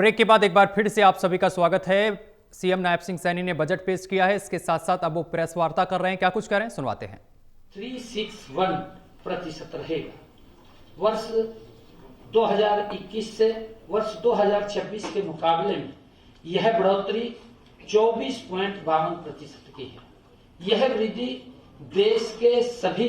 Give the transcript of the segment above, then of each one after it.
Break के बाद एक बार फिर से आप सभी का स्वागत है। सीएम नायब सिंह सैनी ने बजट पेश किया है। इसके साथ साथ अब वो प्रेस वार्ता कर रहे हैं। क्या कुछ कह रहे हैं, सुनवाते हैं। 361% रहेगा। वर्ष 2021 से वर्ष 2026 के मुकाबले में यह बढ़ोतरी 24.52% की है। यह वृद्धि देश के सभी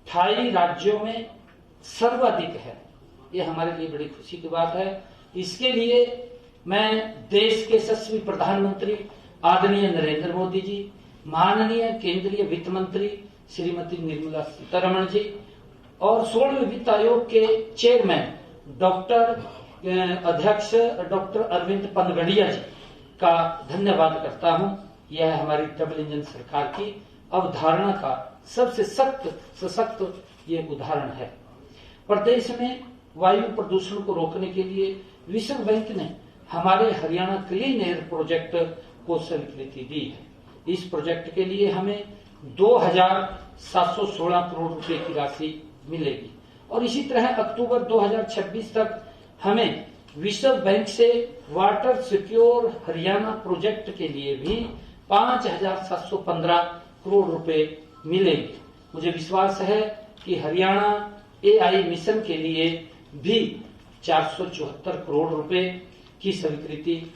28 राज्यों में सर्वाधिक है। यह हमारे लिए बड़ी खुशी की बात है। इसके लिए मैं देश के यशस्वी प्रधानमंत्री आदरणीय नरेंद्र मोदी जी, माननीय केंद्रीय वित्त मंत्री श्रीमती निर्मला सीतारमण जी और 16वें वित्त आयोग के चेयरमैन अध्यक्ष डॉक्टर अरविंद पनगड़िया जी का धन्यवाद करता हूं। यह हमारी डबल इंजन सरकार की अवधारणा का सबसे सशक्त ये उदाहरण है। प्रदेश में वायु प्रदूषण को रोकने के लिए विश्व बैंक ने हमारे हरियाणा क्लीन एयर प्रोजेक्ट को स्वीकृति दी है। इस प्रोजेक्ट के लिए हमें 2,716 करोड़ रुपए की राशि मिलेगी और इसी तरह अक्टूबर 2026 तक हमें विश्व बैंक से वाटर सिक्योर हरियाणा प्रोजेक्ट के लिए भी 5,715 करोड़ रुपए मिलेंगे। मुझे विश्वास है कि हरियाणा एआई मिशन के लिए भी 474 करोड़ रुपए की स्वीकृति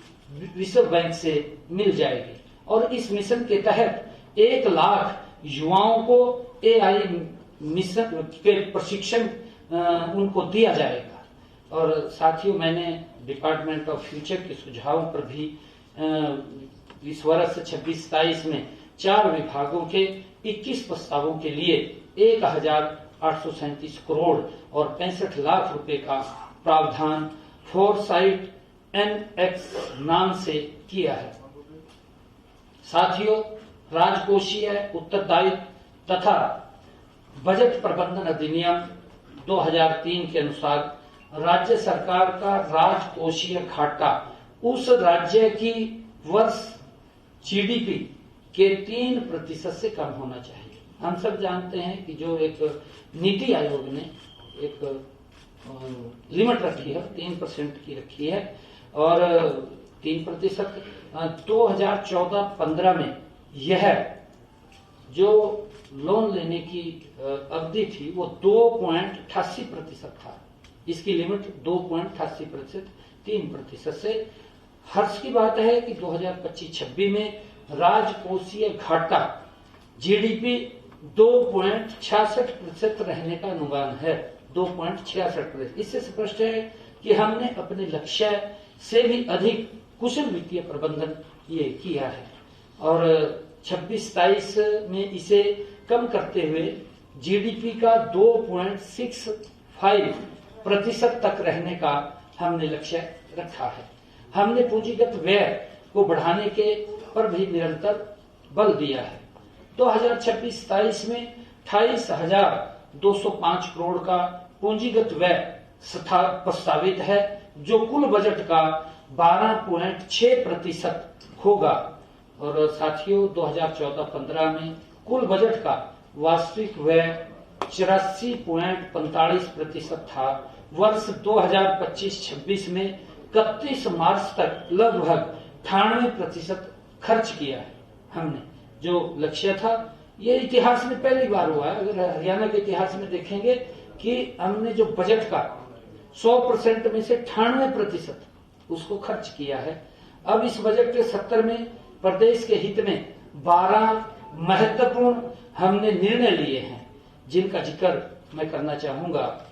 विश्व बैंक से मिल जाएगी और इस मिशन के तहत 1 लाख युवाओं को एआई मिशन के प्रशिक्षण उनको दिया जाएगा। और साथियों, मैंने डिपार्टमेंट ऑफ फ्यूचर के सुझावों पर भी इस वर्ष 26-27 में 4 विभागों के 21 प्रस्तावों के लिए 1,837 करोड़ और 65 लाख रुपए का प्रावधान फोरसाइट NX नाम से किया है। साथियों, राजकोषीय उत्तरदायित्व तथा बजट प्रबंधन अधिनियम 2003 के अनुसार राज्य सरकार का राजकोषीय घाटा उस राज्य की वर्ष जीडीपी के 3% से कम होना चाहिए। हम सब जानते हैं कि जो एक नीति आयोग ने एक लिमिट रखी है 3% की रखी है और 3% 2014-15 में यह जो लोन लेने की अवधि थी वो 2.88% था। इसकी लिमिट 2.88% 3% से। हर्ष की बात है कि 2025-26 में राजकोषीय घाटा जीडीपी 2.66% रहने का अनुमान है। 2.66%। इससे स्पष्ट है कि हमने अपने लक्ष्य से भी अधिक कुशल वित्तीय प्रबंधन ये किया है और 26-27 में इसे कम करते हुए जीडीपी का 2.65% तक रहने का हमने लक्ष्य रखा है। हमने पूंजीगत व्यय को बढ़ाने के पर भी निरंतर बल दिया है। 2026-27 में 28,205 करोड़ का पूंजीगत व्यय प्रस्तावित है जो कुल बजट का 12.6% होगा। और साथियों, 2014-15 में कुल बजट का वास्तविक व्यय 84.45% था। वर्ष 2025-26 में 31 मार्च तक लगभग 98% खर्च किया है। हमने जो लक्ष्य था, ये इतिहास में पहली बार हुआ है। अगर हरियाणा के इतिहास में देखेंगे कि हमने जो बजट का 100% में से 98% उसको खर्च किया है। अब इस बजट के 70 में प्रदेश के हित में 12 महत्वपूर्ण हमने निर्णय लिए हैं जिनका जिक्र मैं करना चाहूंगा,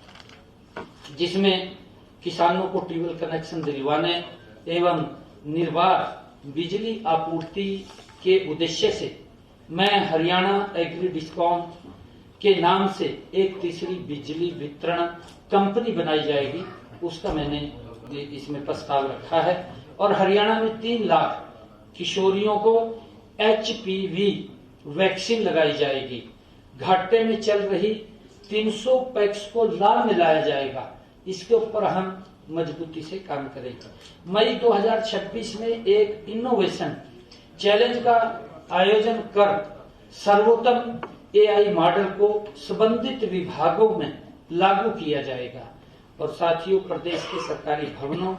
जिसमें किसानों को ट्यूबवेल कनेक्शन दिलवाने एवं निर्बाध बिजली आपूर्ति के उद्देश्य से मैं हरियाणा एग्री डिस्कॉम के नाम से एक तीसरी बिजली वितरण कंपनी बनाई जाएगी। उसका मैंने इसमें प्रस्ताव रखा है और हरियाणा में 3 लाख किशोरियों को HPV वैक्सीन लगाई जाएगी। घाटे में चल रही 300 पैक्स को लाभ में लाया जाएगा। इसके ऊपर हम मजबूती से काम करेंगे। मई 2026 में एक इनोवेशन चैलेंज का आयोजन कर सर्वोत्तम एआई मॉडल को संबंधित विभागों में लागू किया जाएगा। और साथियों, प्रदेश के सरकारी भवनों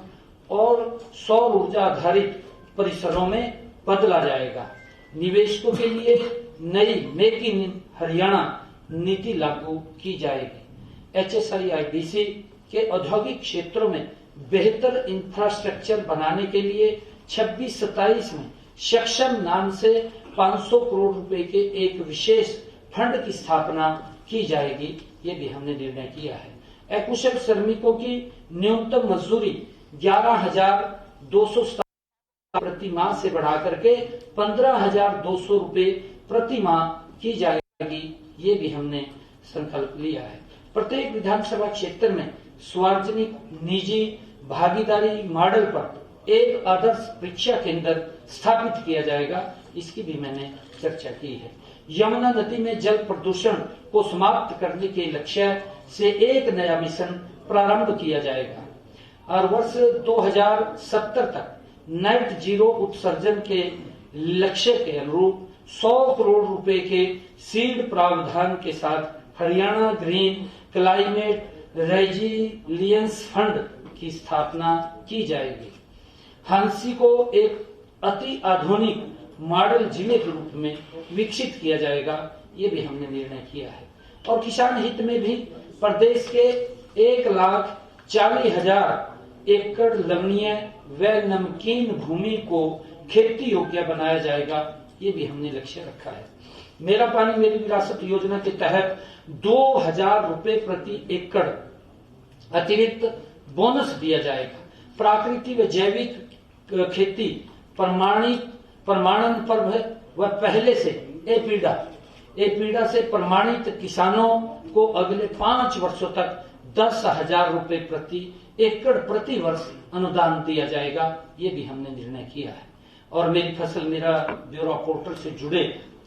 और सौर ऊर्जा आधारित परिसरों में बदला जाएगा। निवेशकों के लिए नई मेक इन हरियाणा नीति लागू की जाएगी। HSIIDC के औद्योगिक क्षेत्रों में बेहतर इंफ्रास्ट्रक्चर बनाने के लिए 26-27 में सक्षम नाम से 500 करोड़ रुपए के एक विशेष फंड की स्थापना की जाएगी। ये भी हमने निर्णय किया है। अकुशल श्रमिकों की न्यूनतम मजदूरी 11,200 प्रति माह से बढ़ा करके 15,200 रुपए प्रति माह की जाएगी। ये भी हमने संकल्प लिया है। प्रत्येक विधानसभा क्षेत्र में सार्वजनिक निजी भागीदारी मॉडल पर एक आदर्श परीक्षा केंद्र स्थापित किया जाएगा। इसकी भी मैंने चर्चा की है। यमुना नदी में जल प्रदूषण को समाप्त करने के लक्ष्य से एक नया मिशन प्रारंभ किया जाएगा और वर्ष 2070 तक नेट जीरो उत्सर्जन के लक्ष्य के अनुरूप 100 करोड़ रुपए के सीड प्रावधान के साथ Haryana green climate resilience fund की स्थापना की जाएगी। हांसी को एक अति आधुनिक मॉडल जिले के रूप में विकसित किया जाएगा। ये भी हमने निर्णय किया है। और किसान हित में भी प्रदेश के 1,40,000 एकड़ लवणीय व नमकीन भूमि को खेती योग्य बनाया जाएगा। ये भी हमने लक्ष्य रखा है। मेरा पानी मेरी विरासत योजना के तहत 2,000 रुपए प्रति एकड़ अतिरिक्त बोनस दिया जाएगा। प्राकृतिक व जैविक खेती प्रमाणन पर व पहले से एपीडा से प्रमाणित किसानों को अगले 5 वर्षों तक 10,000 रुपए प्रति एकड़ प्रति वर्ष अनुदान दिया जाएगा। ये भी हमने निर्णय किया है। और मेरी फसल मेरा ब्यूरो पोर्टल से जुड़े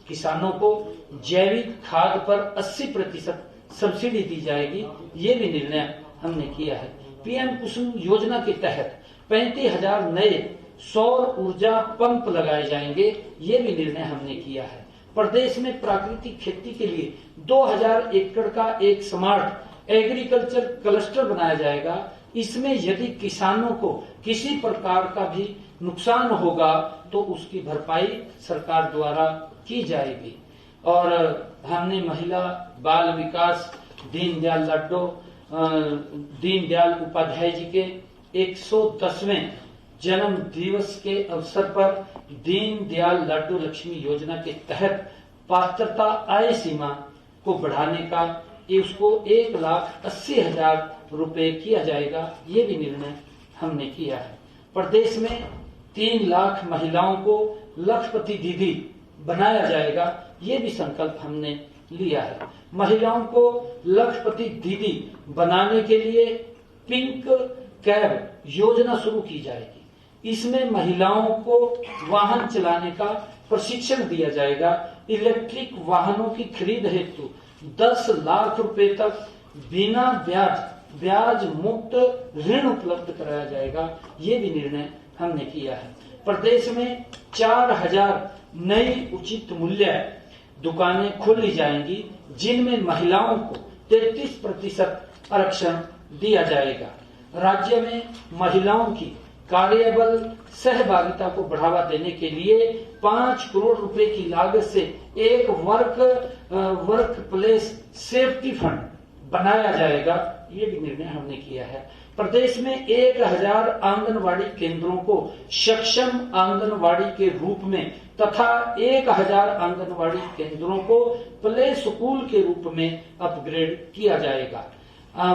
किसानों को जैविक खाद पर 80% सब्सिडी दी जाएगी। ये भी निर्णय हमने किया है। पीएम कुसुम योजना के तहत 35,000 नए सौर ऊर्जा पंप लगाए जाएंगे। ये भी निर्णय हमने किया है। प्रदेश में प्राकृतिक खेती के लिए 2,000 एकड़ का एक स्मार्ट एग्रीकल्चर क्लस्टर बनाया जाएगा। इसमें यदि किसानों को किसी प्रकार का भी नुकसान होगा तो उसकी भरपाई सरकार द्वारा की जाएगी। और हमने महिला बाल विकास दीनदयाल उपाध्याय जी के 110वें जन्म दिवस के अवसर पर दीनदयाल लाडो लक्ष्मी योजना के तहत पात्रता आय सीमा को बढ़ाने का उसको 1,80,000 रुपए किया जाएगा। ये भी निर्णय हमने किया है। प्रदेश में 3 लाख महिलाओं को लखपति दीदी बनाया जाएगा। ये भी संकल्प हमने लिया है। महिलाओं को लखपति दीदी बनाने के लिए पिंक कैब योजना शुरू की जाएगी। इसमें महिलाओं को वाहन चलाने का प्रशिक्षण दिया जाएगा। इलेक्ट्रिक वाहनों की खरीद हेतु 10 लाख रुपए तक बिना ब्याज मुक्त ऋण उपलब्ध कराया जाएगा। ये भी निर्णय हमने किया है। प्रदेश में 4,000 नई उचित मूल्य दुकानें खोली जाएंगी, जिनमें महिलाओं को 33% आरक्षण दिया जाएगा। राज्य में महिलाओं की कार्यबल सहभागिता को बढ़ावा देने के लिए 5 करोड़ रुपए की लागत से एक वर्क प्लेस सेफ्टी फंड बनाया जाएगा। ये भी निर्णय हमने किया है। प्रदेश में 1,000 आंगनवाड़ी केंद्रों को सक्षम आंगनवाड़ी के रूप में तथा 1,000 आंगनवाड़ी केंद्रों को प्ले स्कूल के रूप में अपग्रेड किया जाएगा।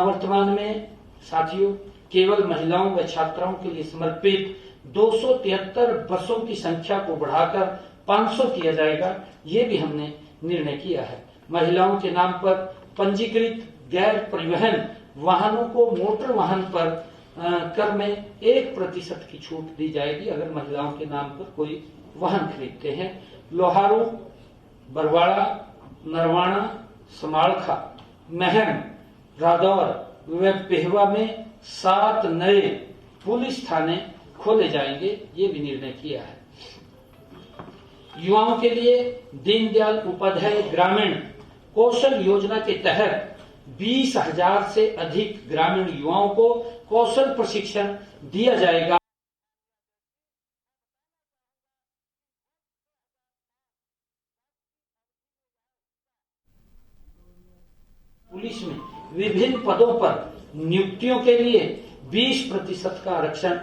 वर्तमान में साथियों केवल महिलाओं व छात्राओं के लिए समर्पित 273 बसों की संख्या को बढ़ाकर 500 किया जाएगा। ये भी हमने निर्णय किया है। महिलाओं के नाम पर पंजीकृत गैर परिवहन वाहनों को मोटर वाहन पर कर में 1% की छूट दी जाएगी अगर महिलाओं के नाम पर कोई वाहन खरीदते हैं। लोहारू, बरवाड़ा, नरवाना, समालखा, महम, रादौर व पेहवा में 7 नए पुलिस थाने खोले जाएंगे। ये भी निर्णय किया है। युवाओं के लिए दीनदयाल उपाध्याय ग्रामीण कौशल योजना के तहत 20,000 से अधिक ग्रामीण युवाओं को कौशल प्रशिक्षण दिया जाएगा। विभिन्न पदों पर नियुक्तियों के लिए 20% का आरक्षण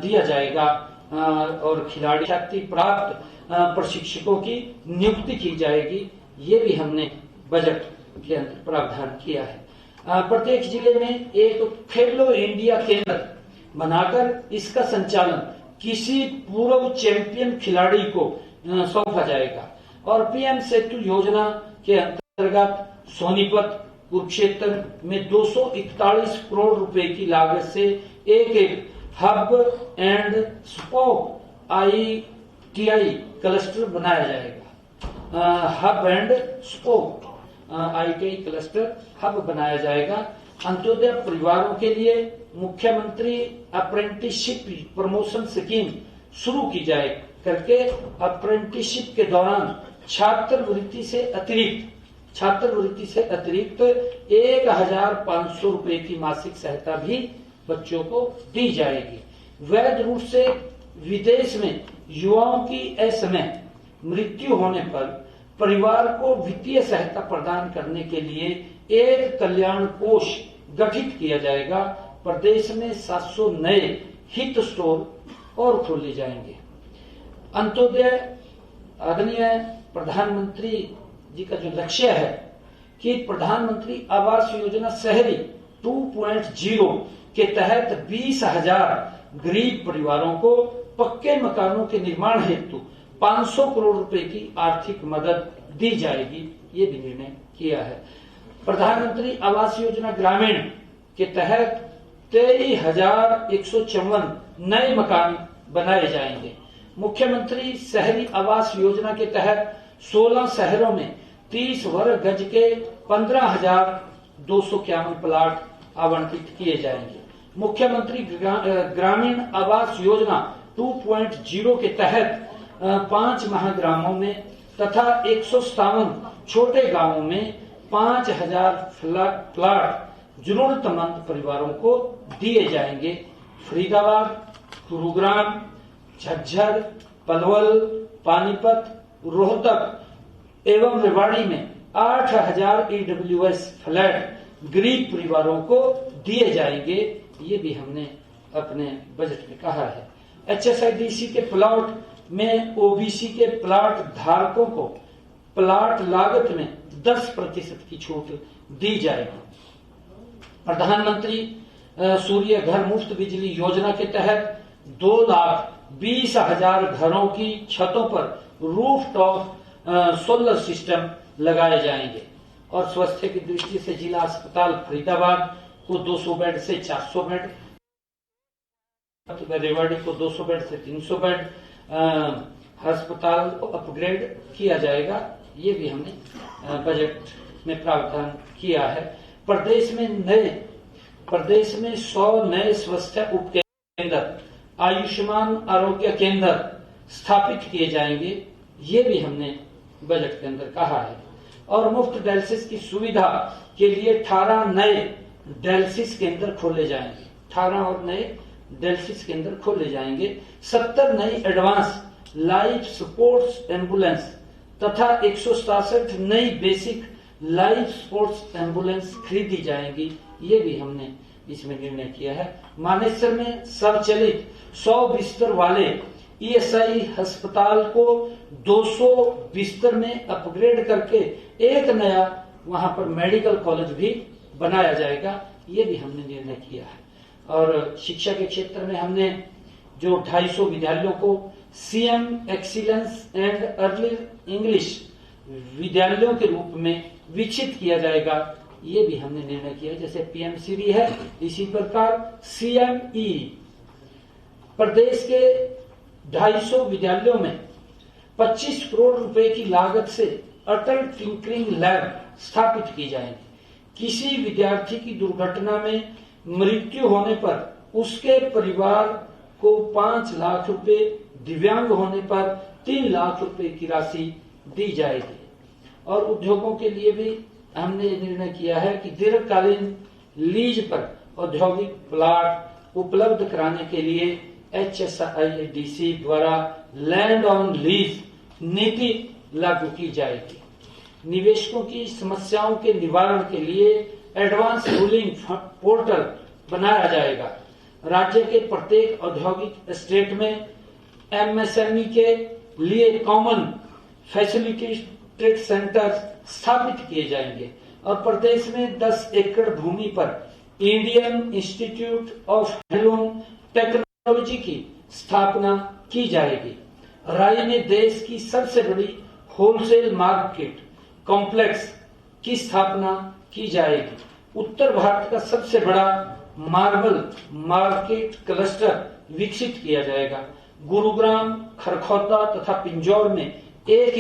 दिया जाएगा और खिलाड़ी ख्याति प्राप्त प्रशिक्षकों की नियुक्ति की जाएगी। ये भी हमने बजट के अंदर प्रावधान किया है। प्रत्येक जिले में एक खेलो इंडिया केंद्र बनाकर इसका संचालन किसी पूर्व चैंपियन खिलाड़ी को सौंपा जाएगा और पीएम सेतु योजना के अंतर्गत सोनीपत, कुरुक्षेत्र में 241 करोड़ रुपए की लागत से एक hub and spoke ITI cluster बनाया जाएगा। Hub and spoke ITI cluster hub बनाया जाएगा। अंत्योदय परिवारों के लिए मुख्यमंत्री अप्रेंटिसशिप प्रमोशन स्कीम शुरू की जाए करके अप्रेंटिसशिप के दौरान छात्रवृत्ति से अतिरिक्त 1,500 रुपए की मासिक सहायता भी बच्चों को दी जाएगी। वैध रूप से विदेश में युवाओं की असमय मृत्यु होने पर परिवार को वित्तीय सहायता प्रदान करने के लिए एक कल्याण कोष गठित किया जाएगा। प्रदेश में 700 नए हित स्टोर और खोले जाएंगे। अंत्योदय आदरणीय प्रधानमंत्री जी का जो लक्ष्य है कि प्रधानमंत्री आवास योजना शहरी 2.0 के तहत 20,000 गरीब परिवारों को पक्के मकानों के निर्माण हेतु 500 करोड़ रुपए की आर्थिक मदद दी जाएगी, ये भी निर्णय किया है। प्रधानमंत्री आवास योजना ग्रामीण के तहत 23,154 नए मकान बनाए जाएंगे। मुख्यमंत्री शहरी आवास योजना के तहत 16 शहरों में 30 वर्ग गज के 15,251 प्लाट आवंटित किए जाएंगे। मुख्यमंत्री ग्रामीण आवास योजना 2.0 के तहत 5 महाग्रामों में तथा 157 छोटे गांवों में 5,000 प्लाट जरूरतमंद परिवारों को दिए जाएंगे। फरीदाबाद, गुरुग्राम, झज्जर, पलवल, पानीपत, रोहतक एवं रेवाड़ी में 8,000 EWS फ्लैट गरीब परिवारों को दिए जाएंगे, ये भी हमने अपने बजट में कहा है। HSIDC के प्लॉट में OBC के प्लॉट धारकों को प्लॉट लागत में 10% की छूट दी जाएगी। प्रधानमंत्री सूर्य घर मुफ्त बिजली योजना के तहत 2,20,000 घरों की छतों पर रूफटॉप सोलर सिस्टम लगाए जाएंगे और स्वास्थ्य की दृष्टि से जिला अस्पताल फरीदाबाद को 200 बेड से 400 बेड, रेवाड़ी को 200 बेड से 300 बेड अस्पताल को अपग्रेड किया जाएगा, ये भी हमने बजट में प्रावधान किया है। प्रदेश में 100 नए स्वास्थ्य उपकेंद्र, आयुष्मान आरोग्य केंद्र स्थापित किए जाएंगे, ये भी हमने बजट के अंदर कहा है। और मुफ्त डायलिसिस की सुविधा के लिए 18 नए डायलिसिस केंद्र खोले जाएंगे। 18 और नए डायलिसिस केंद्र खोले जाएंगे। 70 नई एडवांस लाइफ सपोर्ट्स एम्बुलेंस तथा 167 नई बेसिक लाइफ सपोर्ट्स एम्बुलेंस खरीदी जाएंगी, ये भी हमने इसमें निर्णय किया है। मानेसर में स्वचालित 100 बिस्तर वाले ESI अस्पताल को 200 बिस्तर में अपग्रेड करके एक नया वहां पर मेडिकल कॉलेज भी बनाया जाएगा, ये भी हमने निर्णय किया है। और शिक्षा के क्षेत्र में हमने जो 250 विद्यालयों को CM excellence and early English विद्यालयों के रूप में विकसित किया जाएगा, ये भी हमने निर्णय किया है। जैसे PMCD है, इसी प्रकार CME प्रदेश के 250 विद्यालयों में 25 करोड़ रुपए की लागत से अटल टिंकरिंग लैब स्थापित की जाएगी। किसी विद्यार्थी की दुर्घटना में मृत्यु होने पर उसके परिवार को 5 लाख रुपए, दिव्यांग होने पर 3 लाख रुपए की राशि दी जाएगी। और उद्योगों के लिए भी हमने निर्णय किया है कि दीर्घकालीन लीज पर औद्योगिक प्लाट उपलब्ध कराने के लिए HSIDC द्वारा लैंड ऑन लीज नीति लागू की जाएगी। निवेशकों की समस्याओं के निवारण के लिए एडवांस रूलिंग पोर्टल बनाया जाएगा। राज्य के प्रत्येक औद्योगिक एस्टेट में एमएसएमई के लिए कॉमन फैसिलिटेटेड सेंटर स्थापित किए जाएंगे और प्रदेश में 10 एकड़ भूमि पर Indian institute of handloom technology की स्थापना की जाएगी। राई में देश की सबसे बड़ी होलसेल मार्केट कॉम्प्लेक्स की स्थापना की जाएगी। उत्तर भारत का सबसे बड़ा मार्बल मार्केट क्लस्टर विकसित किया जाएगा। गुरुग्राम, खरखौदा तथा पिंजौर में एक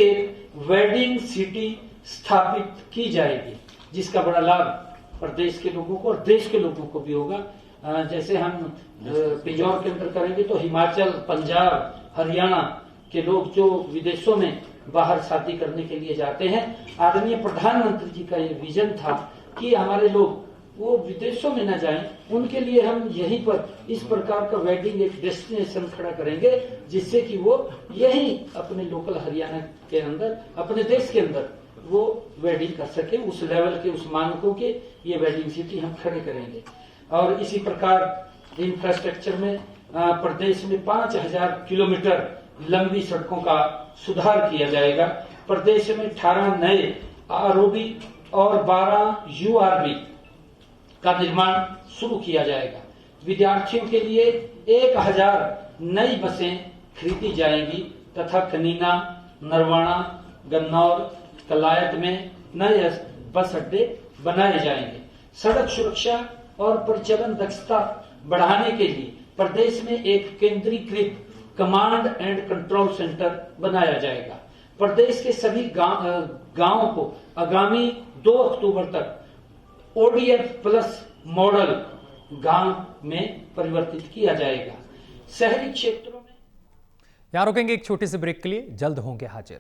वेडिंग सिटी स्थापित की जाएगी, जिसका बड़ा लाभ प्रदेश के लोगों को और देश के लोगों को भी होगा। जैसे हम पिंजौर के अंदर करेंगे तो हिमाचल, पंजाब, हरियाणा के लोग जो विदेशों में बाहर शादी करने के लिए जाते हैं, आदरणीय प्रधानमंत्री जी का ये विजन था कि हमारे लोग वो विदेशों में न जाएं, उनके लिए हम यहीं पर इस प्रकार का वेडिंग एक डेस्टिनेशन खड़ा करेंगे, जिससे कि वो यहीं अपने लोकल हरियाणा के अंदर, अपने देश के अंदर वो वेडिंग कर सके। उस लेवल के, उस मानकों के ये वेडिंग सिटी हम खड़े करेंगे। और इसी प्रकार इंफ्रास्ट्रक्चर में प्रदेश में 5000 किलोमीटर लंबी सड़कों का सुधार किया जाएगा। प्रदेश में 18 नए आरओबी और 12 यूआरबी का निर्माण शुरू किया जाएगा। विद्यार्थियों के लिए 1000 नई बसें खरीदी जाएंगी तथा कनीना, नरवाना, गन्नौर, कलायत में नए बस अड्डे बनाए जाएंगे। सड़क सुरक्षा और परिचालन दक्षता बढ़ाने के लिए प्रदेश में एक केंद्रीकृत कमांड एंड कंट्रोल सेंटर बनाया जाएगा। प्रदेश के सभी गांवों को आगामी 2 अक्टूबर तक ओडीएफ प्लस मॉडल गांव में परिवर्तित किया जाएगा। शहरी क्षेत्रों में यहां रुकेंगे एक छोटे से ब्रेक के लिए, जल्द होंगे हाजिर।